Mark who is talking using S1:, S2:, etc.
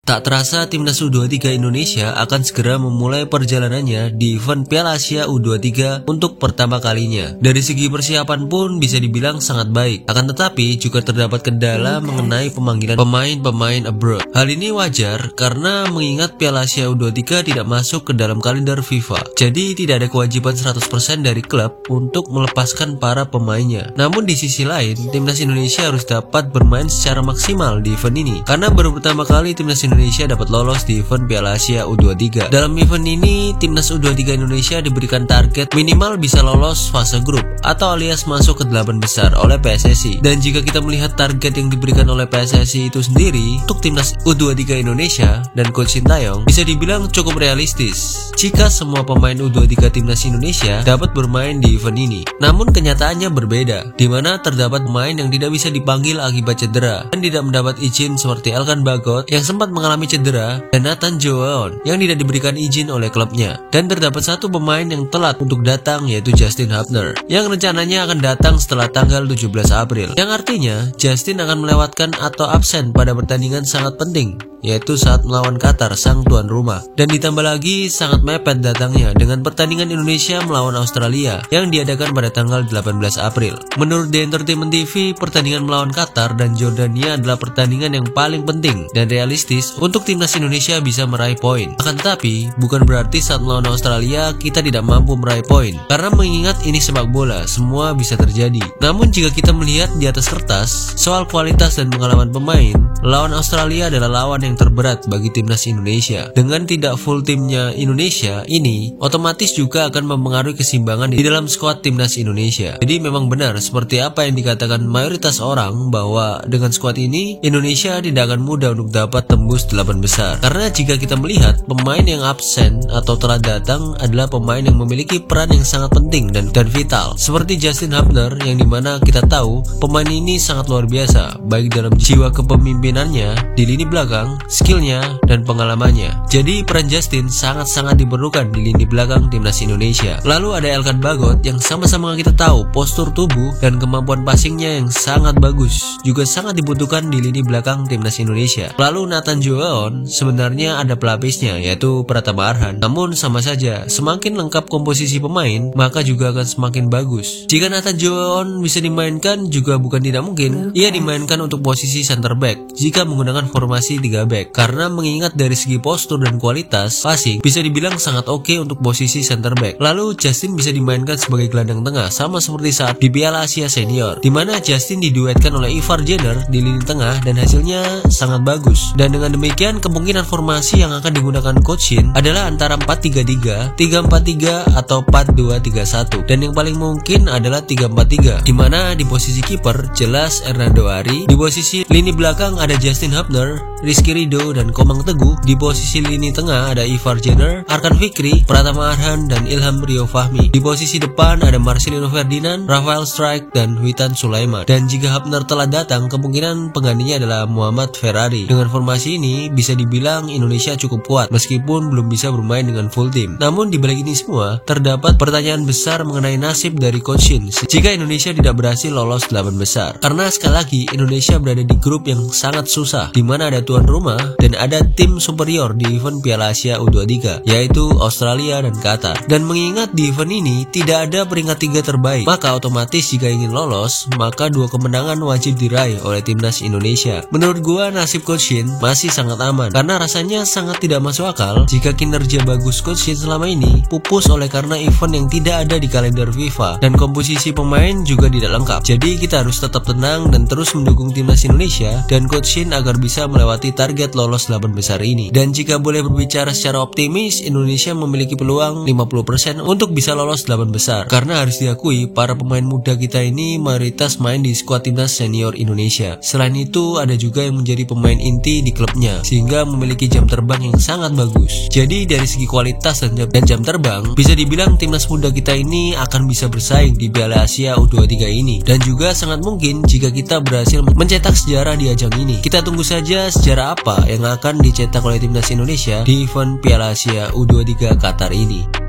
S1: Tak terasa timnas U23 Indonesia akan segera memulai perjalanannya di event Piala Asia U23 untuk pertama kalinya. Dari segi persiapan pun bisa dibilang sangat baik. Akan tetapi juga terdapat kendala mengenai pemanggilan pemain-pemain abroad. Hal ini wajar karena mengingat Piala Asia U23 tidak masuk ke dalam kalender FIFA. Jadi tidak ada kewajiban 100% dari klub untuk melepaskan para pemainnya. Namun di sisi lain, timnas Indonesia harus dapat bermain secara maksimal di event ini. Karena baru pertama kali timnas Indonesia dapat lolos di event Piala Asia U23. Dalam event ini, timnas U23 Indonesia diberikan target minimal bisa lolos fase grup atau alias masuk ke 8 besar oleh PSSI. Dan jika kita melihat target yang diberikan oleh PSSI itu sendiri untuk timnas U23 Indonesia dan Coach Sintayong bisa dibilang cukup realistis jika semua pemain U23 timnas Indonesia dapat bermain di event ini. Namun kenyataannya berbeda, di mana terdapat pemain yang tidak bisa dipanggil akibat cedera dan tidak mendapat izin seperti Elkan Bagot yang sempat mengalami cedera dan Nathan Joaon yang tidak diberikan izin oleh klubnya. Dan terdapat satu pemain yang telat untuk datang, yaitu Justin Hubner yang rencananya akan datang setelah tanggal 17 April, yang artinya Justin akan melewatkan atau absen pada pertandingan sangat penting, yaitu saat melawan Qatar sang tuan rumah. Dan ditambah lagi sangat mepet datangnya dengan pertandingan Indonesia melawan Australia yang diadakan pada tanggal 18 April. Menurut The Entertainment TV, pertandingan melawan Qatar dan Jordania adalah pertandingan yang paling penting dan realistis untuk timnas Indonesia bisa meraih poin. Akan tetapi, bukan berarti saat melawan Australia kita tidak mampu meraih poin, karena mengingat ini sepak bola, semua bisa terjadi. Namun jika kita melihat di atas kertas soal kualitas dan pengalaman pemain, lawan Australia adalah lawan yang terberat bagi timnas Indonesia. Dengan tidak full timnya Indonesia ini, otomatis juga akan mempengaruhi keseimbangan di dalam skuad timnas Indonesia. Jadi memang benar seperti apa yang dikatakan mayoritas orang, bahwa dengan skuad ini Indonesia tidak akan mudah untuk dapat tembus 8 besar. Karena jika kita melihat pemain yang absen atau telah datang adalah pemain yang memiliki peran yang sangat penting dan vital, seperti Justin Hubner, yang dimana kita tahu pemain ini sangat luar biasa baik dalam jiwa kepemimpinannya di lini belakang, skillnya, dan pengalamannya. Jadi peran Justin sangat-sangat diperlukan di lini belakang timnas Indonesia. Lalu ada Elkan Bagot yang sama-sama kita tahu postur tubuh dan kemampuan passingnya yang sangat bagus, juga sangat dibutuhkan di lini belakang timnas Indonesia. Lalu Nathan Joaon sebenarnya ada pelapisnya, yaitu Pratama Arhan. Namun sama saja, semakin lengkap komposisi pemain maka juga akan semakin bagus. Jika Nathan Joaon bisa dimainkan, juga bukan tidak mungkin ia dimainkan untuk posisi center back jika menggunakan formasi 3 back, karena mengingat dari segi postur dan kualitas passing bisa dibilang sangat oke untuk posisi center back. Lalu Justin bisa dimainkan sebagai gelandang tengah, sama seperti saat di Piala Asia Senior, di mana Justin diduetkan oleh Ivar Jenner di lini tengah dan hasilnya sangat bagus. Dan dengan demikian kemungkinan formasi yang akan digunakan Coach Shin adalah antara 4-3-3, 3-4-3 atau 4-2-3-1, dan yang paling mungkin adalah 3-4-3, di mana di posisi kiper jelas Hernando Ari, di posisi lini belakang ada Justin Hubner, Rizky Ridho, dan Komang Teguh. Di posisi lini tengah ada Ivar Jenner, Arkan Fikri, Pratama Arhan, dan Ilham Rio Fahmi. Di posisi depan ada Marcelino Ferdinand, Rafael Strike, dan Witan Sulaiman. Dan jika Hubner telah datang, kemungkinan penggantinya adalah Muhammad Ferrari. Dengan formasi ini bisa dibilang Indonesia cukup kuat meskipun belum bisa bermain dengan full tim. Namun di balik ini semua terdapat pertanyaan besar mengenai nasib dari Coach Shin jika Indonesia tidak berhasil lolos 8 besar. Karena sekali lagi Indonesia berada di grup yang sangat susah, di mana ada tuan rumah dan ada tim superior di event Piala Asia U23, yaitu Australia dan Qatar. Dan mengingat di event ini tidak ada peringkat 3 terbaik, maka otomatis jika ingin lolos maka 2 kemenangan wajib diraih oleh timnas Indonesia. Menurut gua nasib Coach Shin masih sangat aman, karena rasanya sangat tidak masuk akal jika kinerja bagus Coach Shin selama ini pupus oleh karena event yang tidak ada di kalender FIFA dan komposisi pemain juga tidak lengkap. Jadi kita harus tetap tenang dan terus mendukung timnas Indonesia dan Coach Shin agar bisa melewati target lolos 8 besar ini. Dan jika boleh berbicara secara optimis, Indonesia memiliki peluang 50% untuk bisa lolos 8 besar, karena harus diakui para pemain muda kita ini mayoritas main di skuad timnas senior Indonesia. Selain itu ada juga yang menjadi pemain inti di klubnya sehingga memiliki jam terbang yang sangat bagus. Jadi dari segi kualitas dan jam terbang bisa dibilang timnas muda kita ini akan bisa bersaing di Piala Asia U23 ini, dan juga sangat mungkin jika kita berhasil mencetak sejarah di ajang ini. Kita tunggu saja sejarah apa yang akan dicetak oleh timnas Indonesia di event Piala Asia U23 Qatar ini.